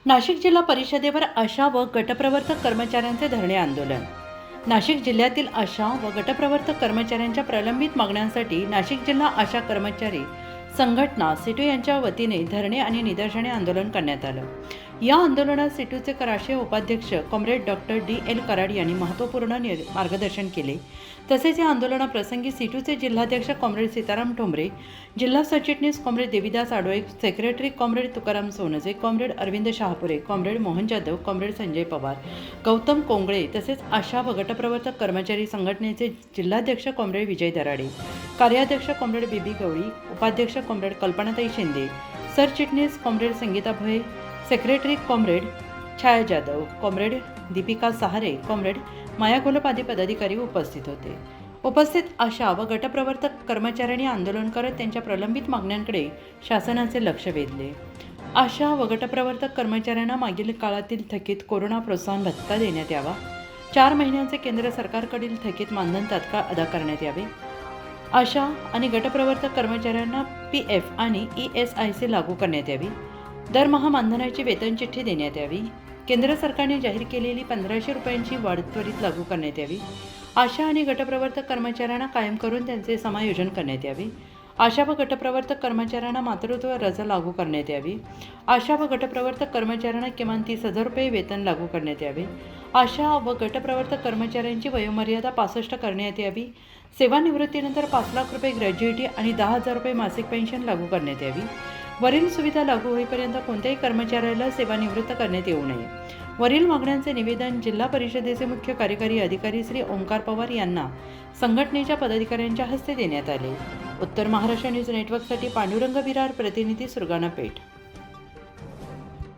नाशिक जिल्हा परिषदेवर आशा व गटप्रवर्तक कर्मचाऱ्यांचे धरणे आंदोलन। नाशिक जिल्ह्यातील आशा व गटप्रवर्तक कर्मचाऱ्यांच्या प्रलंबित मागण्यांसाठी नाशिक जिल्हा आशा कर्मचारी संघटना सिटू यांच्या वतीने धरणे आणि निदर्शने आंदोलन करण्यात आलं। या आंदोलनात सिटूचे राष्ट्रीय उपाध्यक्ष कॉम्रेड डॉक्टर DL कराड यांनी महत्त्वपूर्ण मार्गदर्शन केले। तसेच या आंदोलनाप्रसंगी सिटूचे जिल्हाध्यक्ष कॉम्रेड सीताराम ठोंबरे, जिल्हा सरचिटणीस comrade Devidas Adole, secretary comrade Tukaram Sonje, comrade Arvind Shahapure, comrade Mohan Jadhav, comrade Sanjay Pawar, Gautam Kongle तसेच आशा व गटप्रवर्तक कर्मचारी संघटनेचे जिल्हाध्यक्ष कॉम्रेड विजय दराडे, कार्याध्यक्ष कॉम्रेड बीबी गवळी, उपाध्यक्ष कॉम्रेड कल्पनाताई शिंदे, सरचिटणीस comrade Sangeeta Bhoye, secretary comrade Chhaya Jadhav, comrade Deepika Sahare, comrade Maya Gholap आदी पदाधिकारी उपस्थित होते। उपस्थित आशा व गटप्रवर्तक कर्मचाऱ्यांनी आंदोलन करत त्यांच्या प्रलंबित मागण्यांकडे शासनाचे लक्ष वेधले। आशा व गटप्रवर्तक कर्मचाऱ्यांना मागील काळातील थकीत कोरोना प्रोत्साहन भत्ता देण्यात यावा, 4 महिन्यांचे केंद्र सरकारकडील थकीत मानधन तात्काळ अदा करण्यात यावे, आशा आणि गटप्रवर्तक कर्मचाऱ्यांना PF आणि ESIC लागू करण्यात यावी, दरमहा मानधनाची वेतन चिठ्ठी देण्यात यावी, केंद्र सरकारने जाहीर केलेली 1500 रुपयांची वाढ त्वरित लागू करण्यात यावी, आशा आणि गटप्रवर्तक कर्मचाऱ्यांना कायम करून त्यांचे समायोजन करण्यात यावे, आशा व गटप्रवर्तक कर्मचाऱ्यांना मातृत्व रजा लागू करण्यात यावी, आशा व गटप्रवर्तक कर्मचाऱ्यांना किमान 30,000 रुपये वेतन लागू करण्यात यावे, आशा व गटप्रवर्तक कर्मचाऱ्यांची वयोमर्यादा 65 करण्यात यावी, सेवानिवृत्तीनंतर 5 लाख रुपये ग्रॅज्युइटी आणि 10,000 रुपये मासिक पेन्शन लागू करण्यात यावी। वरील सुविधा लागू होईपर्यंत कोणत्याही कर्मचाऱ्याला सेवानिवृत्त करण्यात येऊ नये। वरील मागण्यांचे निवेदन जिल्हा परिषदेचे मुख्य कार्यकारी अधिकारी श्री ओंकार पवार यांना संघटनेच्या पदाधिकाऱ्यांच्या हस्ते देण्यात आले। उत्तर महाराष्ट्र न्यूज नेटवर्कसाठी पांडुरंग विरार, प्रतिनिधी सुरगाणा पेठ।